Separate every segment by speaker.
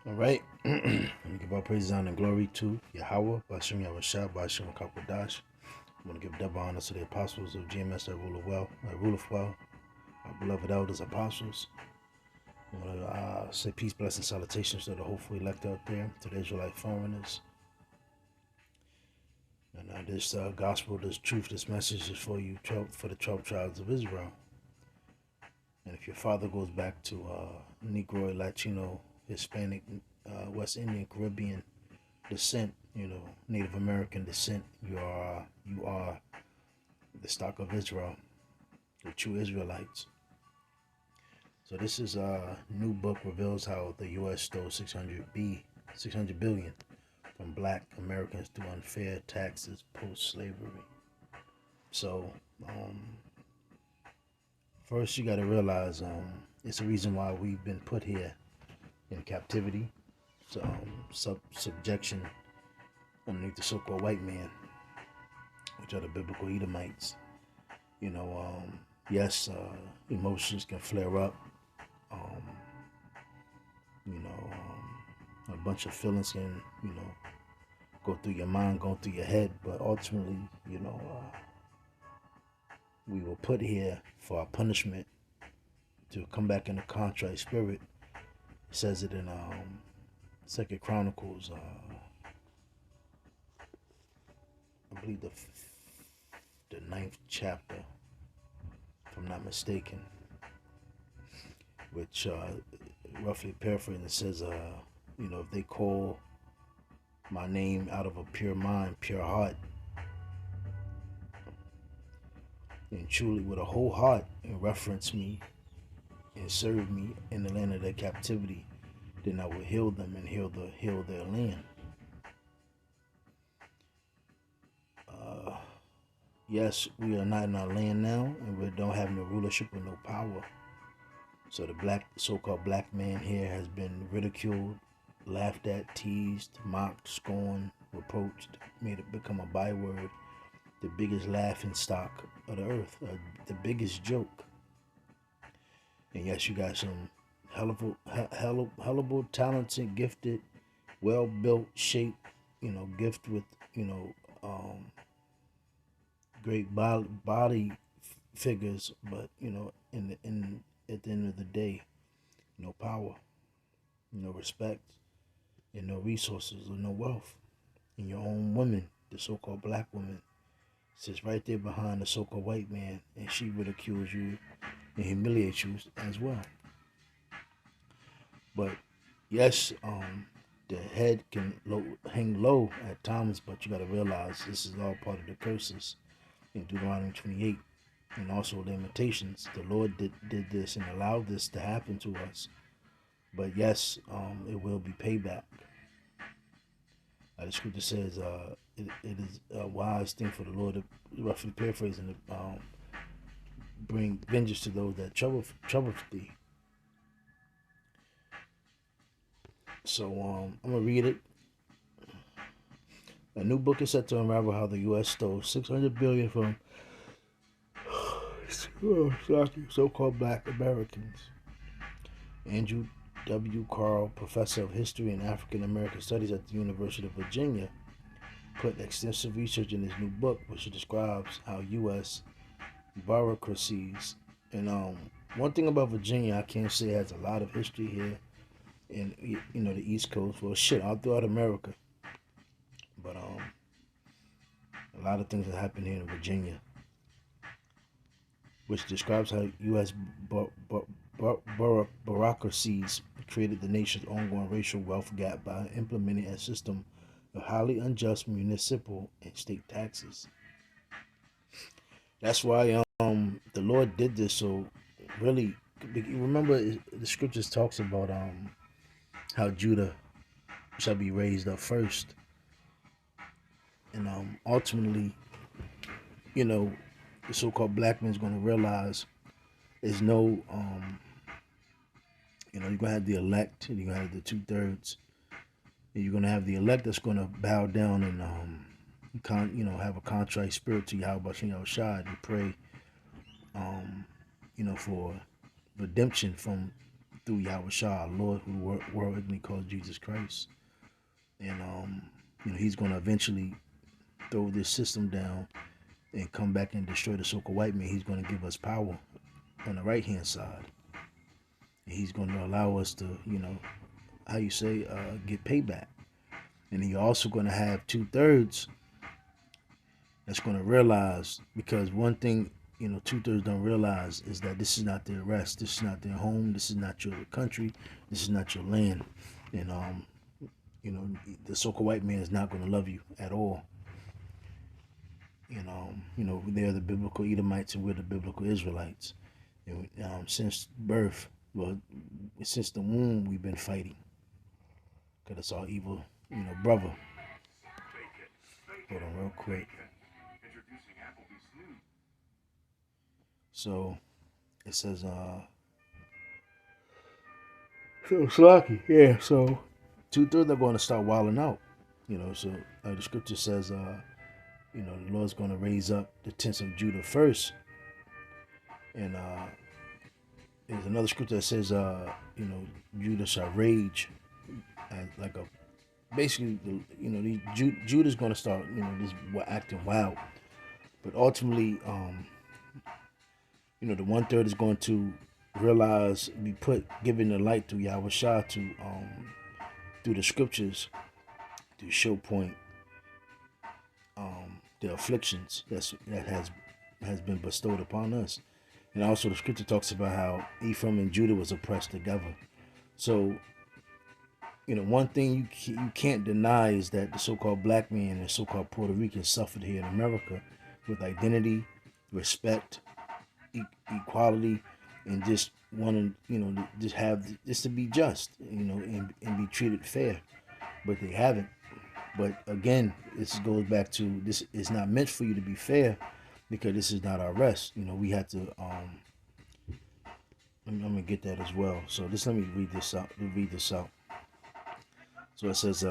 Speaker 1: All right. We give our praise, honor, and glory to Yahweh, Bashem Yahushua, Bashem Kakwadash. I'm going to give double honor to the apostles of GMS that rule of well, our beloved elders, apostles. I want to say peace, blessing, salutations to the hopeful elect out there, to the Israelite foreigners. And this gospel, this truth, this message is for you, for the 12 tribes of Israel. And if your father goes back to Negroid, Latino, Hispanic, West Indian, Caribbean descent, Native American descent, you are the stock of Israel, the true Israelites. So this is a new book reveals how the U.S. stole 600 billion from Black Americans through unfair taxes post-slavery. So first you got to realize it's a reason why we've been put here in captivity, subjection underneath the so-called white man, which are the biblical Edomites. Yes, emotions can flare up. A bunch of feelings can, go through your mind, go through your head, but ultimately, we were put here for our punishment to come back in a contrite spirit. It says it in Second Chronicles, I believe the 9th chapter, if I'm not mistaken, which roughly paraphrasing, it says, if they call my name out of a pure mind, pure heart, and truly with a whole heart, and reference me and serve me in the land of their captivity, then I will heal them and heal their land. Yes, we are not in our land now, and we don't have no rulership or no power. So the so-called black man here has been ridiculed, laughed at, teased, mocked, scorned, reproached, made it become a byword, the biggest laughing stock of the earth, the biggest joke. And yes, you got some hellable, talented, gifted, well-built, shaped, gift with, great body figures, but at the end of the day, no power, no respect, and no resources or no wealth. And your own woman, the so-called black woman, sits right there behind the so-called white man, and she ridicules you and humiliates you as well. But yes, the head can hang low at times, but you got to realize this is all part of the curses in Deuteronomy 28, and also limitations. The Lord did this and allowed this to happen to us. But yes, it will be payback. The scripture says it is a wise thing for the Lord to, roughly paraphrasing, to bring vengeance to those that trouble thee. So I'm going to read it. A new book is set to unravel how the U.S. stole $600 billion from so-called Black Americans. Andrew W. Carl, professor of history and African American studies at the University of Virginia, put extensive research in his new book, which describes how U.S. bureaucracies, and one thing about Virginia, I can't say it has a lot of history here in the East Coast. Well, shit, all throughout America, but a lot of things that happen here in Virginia, which describes how U.S. bureaucracies created the nation's ongoing racial wealth gap by implementing a system of highly unjust municipal and state taxes. That's why the Lord did this. So really, remember the scriptures talks about how Judah shall be raised up first, and ultimately, the so-called black man is going to realize there's no you're gonna have the elect, and you're gonna have the 2/3, and you're gonna have the elect that's gonna bow down and have a contrite spirit to Yahweh Bashem Yahushua and pray for redemption from through Yahweh Shah, our Lord, who the world ignorantly calls Jesus Christ. And he's going to eventually throw this system down and come back and destroy the so-called white man. He's going to give us power on the right-hand side. And he's going to allow us to, get payback. And he's also going to have 2/3 that's going to realize, because one thing, 2/3 don't realize is that this is not their rest. This is not their home. This is not your country. This is not your land. And, the so-called white man is not going to love you at all. They're the biblical Edomites and we're the biblical Israelites. And since birth, since the womb, we've been fighting. Because it's our evil, brother. Hold on real quick. So, it says, so Slocky, yeah, so 2/3 are going to start wilding out. So the scripture says, the Lord's going to raise up the tents of Judah first. And there's another scripture that says, Judah shall rage. Like basically, Judah's going to start, acting wild. But ultimately, the 1/3 is going to realize, given the light through Yahweh Shah through the scriptures, to show point the afflictions that has been bestowed upon us. And also the scripture talks about how Ephraim and Judah was oppressed together. So, one thing you can't deny is that the so-called black man and so-called Puerto Ricans suffered here in America with identity, respect, equality, and just wanting, just to be just, and be treated fair. But they haven't. But again, this goes back to, this is not meant for you to be fair, because this is not our rest. We have to, I'm going to get that as well. So let me read this out. So it says,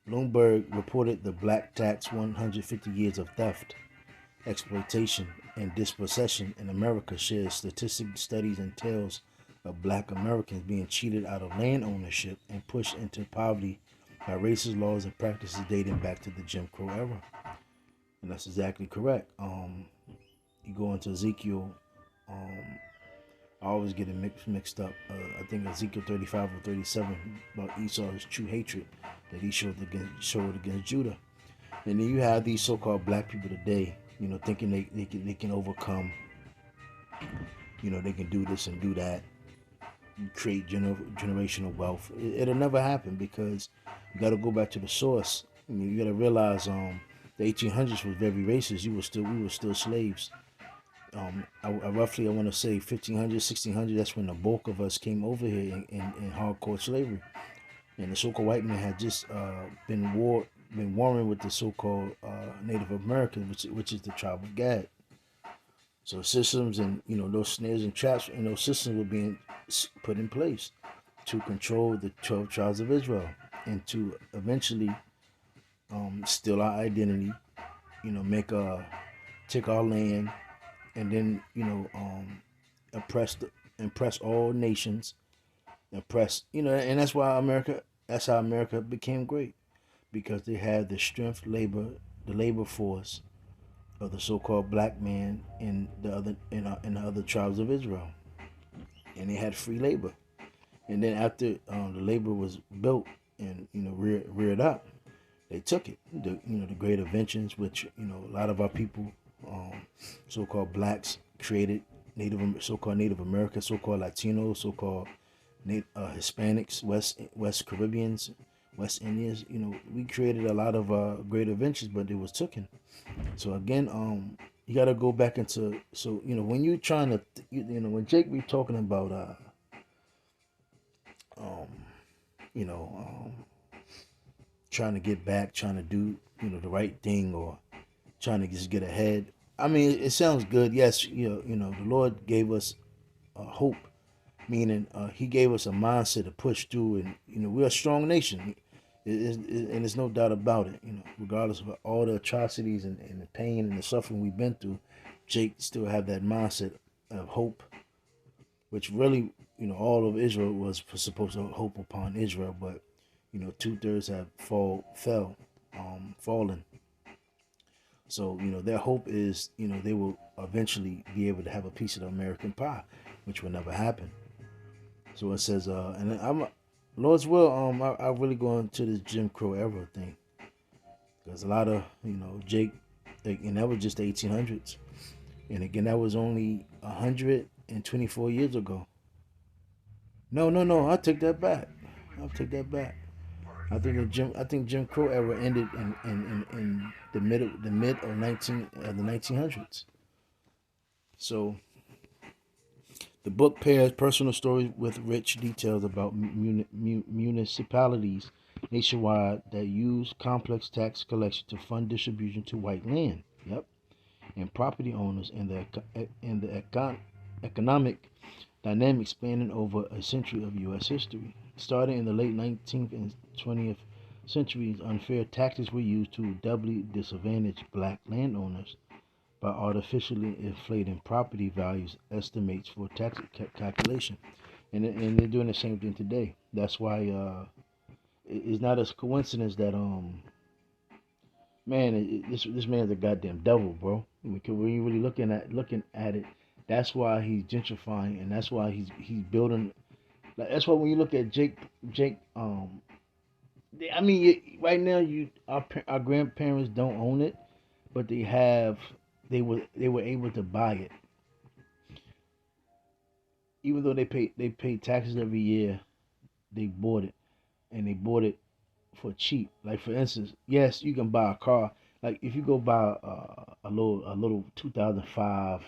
Speaker 1: Bloomberg reported the black tax 150 years of theft, exploitation, and dispossession in America shares statistics, studies, and tales of black Americans being cheated out of land ownership and pushed into poverty by racist laws and practices dating back to the Jim Crow era. And that's exactly correct. You go into Ezekiel, I always get it mixed up. I think Ezekiel 35 or 37 about Esau's true hatred that he showed against Judah. And then you have these so-called black people today, thinking they can overcome, they can do this and do that, create generational wealth. It'll never happen, because you got to go back to the source. You got to realize the 1800s was very racist. We were still slaves. I want to say 1500, 1600. That's when the bulk of us came over here in hardcore slavery, and the so-called white man had just been warring with the so-called Native Americans, which is the tribe of Gad. So systems and those snares and traps and those systems were being put in place to control the 12 tribes of Israel, and to eventually steal our identity, take our land, and then impress all nations, and that's how America became great, because they had the the labor force of the so-called black man in the other tribes of Israel, and they had free labor. And then after the labor was built and reared up, they took it. The great inventions, which a lot of our people, so-called blacks, created, so-called Native America, so-called Latinos, so-called Hispanics, West Caribbeans, West Indians. We created a lot of great inventions, but it was taken. So again, you got to go back into, so when you're trying to, when Jake be talking about trying to get back, trying to do the right thing, or trying to just get ahead. I mean, it sounds good. Yes, the Lord gave us hope, meaning He gave us a mindset to push through, and we're a strong nation, and there's no doubt about it. Regardless of all the atrocities and the pain and the suffering we've been through, Jake still have that mindset of hope, which really, all of Israel was supposed to hope upon Israel, but 2/3 have fallen. So their hope is they will eventually be able to have a piece of the American pie, which will never happen. So it says, and I'm Lord's will. I really go into this Jim Crow era thing because a lot of Jake, and that was just the 1800s, and again that was only 124 years ago. No, no, no. I'll take that back. I'll take that back. I think Jim Crow era ended in the mid of the 1900s. So the book pairs personal stories with rich details about municipalities nationwide that use complex tax collection to fund distribution to white land. Yep, and property owners and the economic dynamic spanning over a century of U.S. history. Starting in the late 19th and 20th centuries, unfair taxes were used to doubly disadvantage black landowners by artificially inflating property values estimates for tax calculation. And they're doing the same thing today. That's why it's not a coincidence that man, this man's a goddamn devil, bro. Because when you really looking at it, that's why he's gentrifying, and that's why he's building. Like, that's why when you look at Jake, I mean, right now our grandparents don't own it, but they were able to buy it, even though they pay taxes every year. They bought it, and they bought it for cheap. Like for instance, yes, you can buy a car. Like if you go buy a little 2005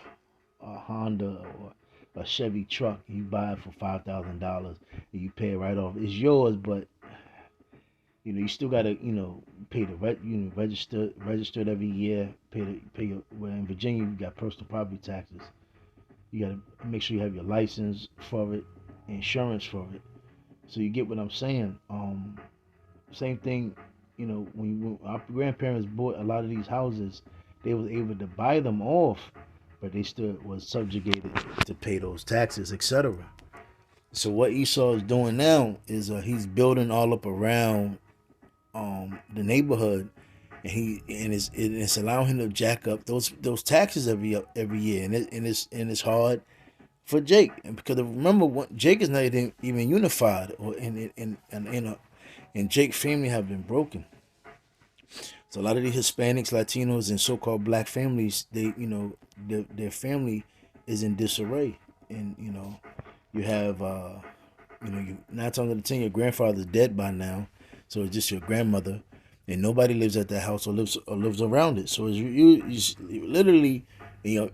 Speaker 1: Honda or a Chevy truck, you buy it for $5,000 and you pay it right off. It's yours, but you still gotta pay the registered every year. Pay your well in Virginia you got personal property taxes. You gotta make sure you have your license for it, insurance for it. So you get what I'm saying. Same thing, when our grandparents bought a lot of these houses, they was able to buy them off, but they still was subjugated to pay those taxes, etc. So what Esau is doing now is he's building all up around the neighborhood, and it's allowing him to jack up those taxes every year, and it's hard for Jake, and because remember Jake is not even unified, or and Jake family have been broken. So a lot of the Hispanics, Latinos, and so-called black families, their family is in disarray, and you have you 9 times out of 10 your grandfather's dead by now, so it's just your grandmother, and nobody lives at that house or lives around it. So it's you literally, and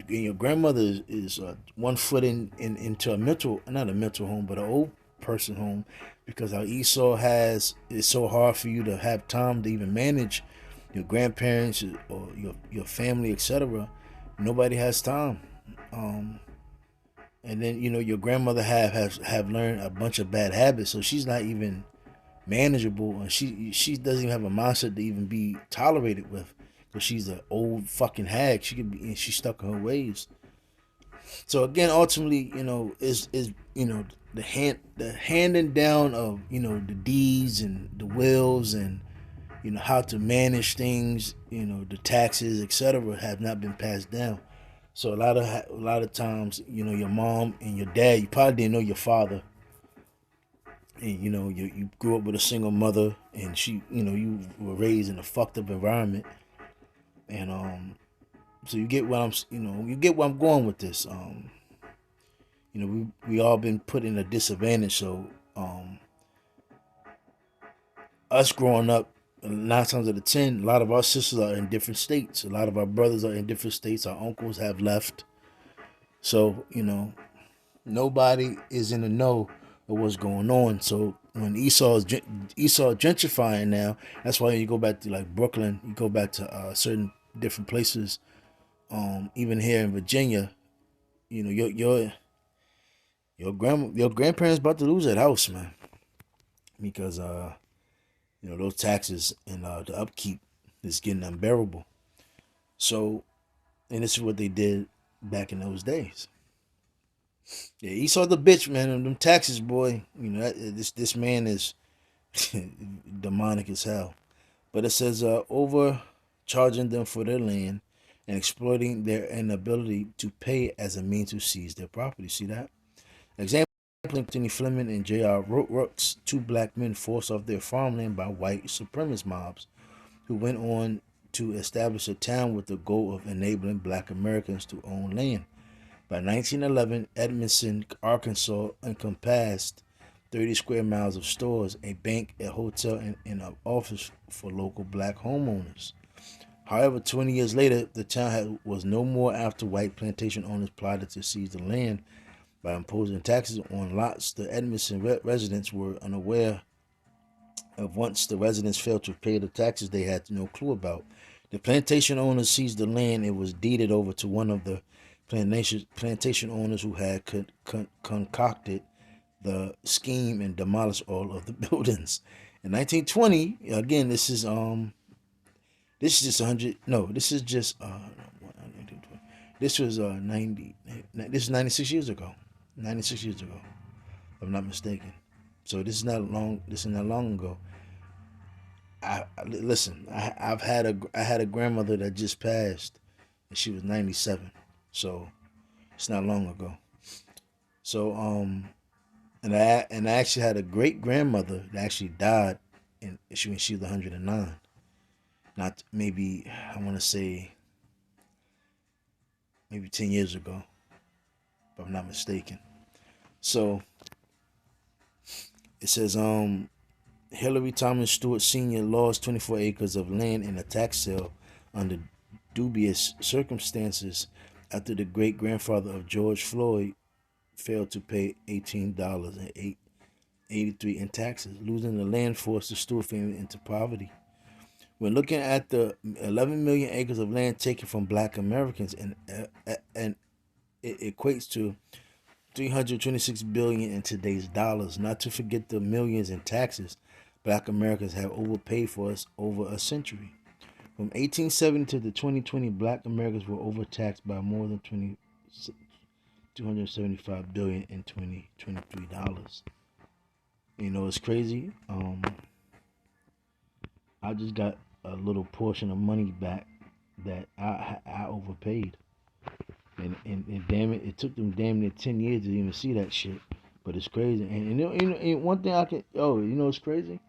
Speaker 1: your grandmother is 1 foot into a mental, not a mental home, but an old person home, because how Esau has it's so hard for you to have time to even manage your grandparents or your family, etc. Nobody has time. Um, and then your grandmother have learned a bunch of bad habits, so she's not even manageable, and she doesn't even have a mindset to even be tolerated with, because she's an old fucking hag. She could be, and she's stuck in her ways. So again, ultimately, is the handing down of the deeds and the wills, and how to manage things, the taxes, etc., have not been passed down. So a lot of times, your mom and your dad, you probably didn't know your father, and you grew up with a single mother, and you were raised in a fucked up environment, and so you get where I'm going with this. We all been put in a disadvantage. So us growing up, 9 times out of 10, a lot of our sisters are in different states. A lot of our brothers are in different states. Our uncles have left. So nobody is in the know of what's going on. So when Esau gentrifying now, that's why you go back to like Brooklyn, you go back to certain different places. Even here in Virginia, your grandparents about to lose that house, man, because those taxes and the upkeep is getting unbearable. So, and this is what they did back in those days. Yeah, Esau the bitch, man. Them taxes, boy. You know this man is demonic as hell. But it says overcharging them for their land and exploiting their inability to pay as a means to seize their property. See that? Example: Anthony Fleming and J.R. Rooks, two black men forced off their farmland by white supremacist mobs who went on to establish a town with the goal of enabling black Americans to own land. By 1911, Edmondson, Arkansas encompassed 30 square miles of stores, a bank, a hotel, and an office for local black homeowners. However, 20 years later, the town was no more after white plantation owners plotted to seize the land by imposing taxes on lots the Edmondson residents were unaware of. Once the residents failed to pay the taxes they had no clue about. The plantation owners seized the land and was deeded over to one of the plantation owners who had concocted the scheme and demolished all of the buildings. In 1920, again, this is just 100. No, this is just this was 90. This is 96 years ago. 96 years ago, if I'm not mistaken. So this is not long. This is not long ago. Listen. I had a grandmother that just passed, and she was 97. So it's not long ago. So and I actually had a great grandmother that actually died, and she was 109. Not maybe I want to say maybe 10 years ago, if I'm not mistaken. So it says Hillary Thomas Stewart Sr. lost 24 acres of land in a tax sale under dubious circumstances after the great grandfather of George Floyd failed to pay $18.83 in taxes. Losing the land forced the Stewart family into poverty. When looking at the 11 million acres of land taken from black Americans, and it equates to 326 billion in today's dollars, not to forget the millions in taxes black Americans have overpaid for us over a century. From 1870 to the 2020, black Americans were overtaxed by more than 275 billion in 2023 dollars. You know, it's crazy. I just got a little portion of money back that I overpaid. And damn it, it took them damn near 10 years to even see that shit. But it's crazy. And and one thing I can, it's crazy?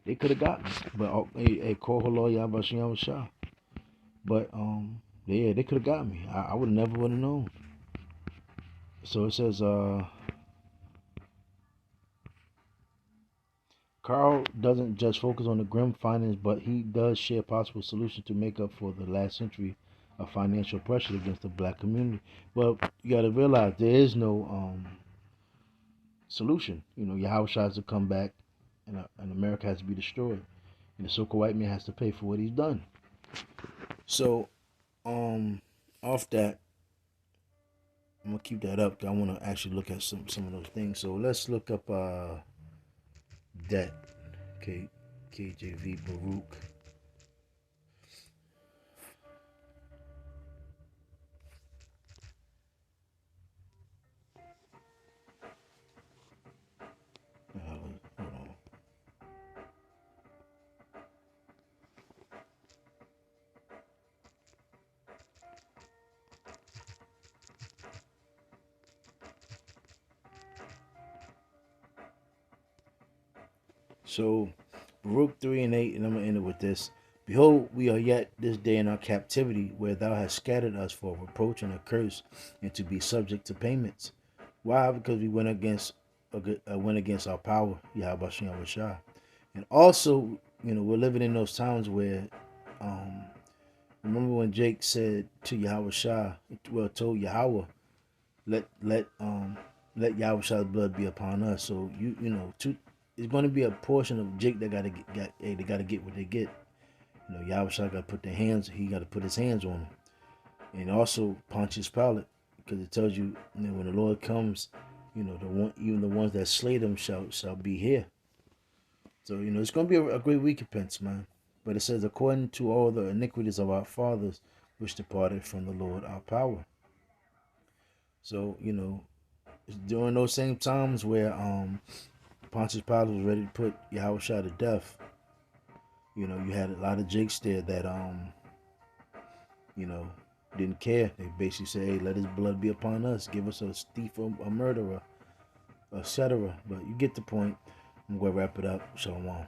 Speaker 1: They could have got me. But, hey, call her lawyer, Abashim Shah. But, yeah, they could have got me. I would never would have known. So it says, Carl doesn't just focus on the grim findings, but he does share possible solutions to make up for the last century of financial pressure against the black community. Well, you got to realize there is no solution. You know, Yahweh has to come back, and America has to be destroyed, and the so-called white man has to pay for what he's done. So, off that, I'm gonna keep that up. 'Cause I want to actually look at some of those things. So let's look up debt. Okay, KJV Baruch. Hold on. So Baruch 3:8, and I'm gonna end it with this. Behold, we are yet this day in our captivity, where thou hast scattered us for a reproach and a curse, and to be subject to payments. Why? Because we went against our power, Yahweh Shah. And also, we're living in those times where, remember when Jake said to Yahweh Shah, well, told Yahweh, let Yahweh Shah's blood be upon us. So it's going to be a portion of Jake that they got to get what they get. Yahweh Shah got to put he got to put his hands on them. And also Pontius Pilate, because it tells you, when the Lord comes, even the ones that slay them shall be here. So, it's going to be a great recompense, man. But it says, according to all the iniquities of our fathers, which departed from the Lord our power. So, it's during those same times where Pontius Pilate was ready to put Yahushua to death. You had a lot of jakes there that you know, didn't care. They basically said, "Hey, let his blood be upon us. Give us a thief or a murderer, etc." But you get the point. I'm gonna wrap it up. Shalom.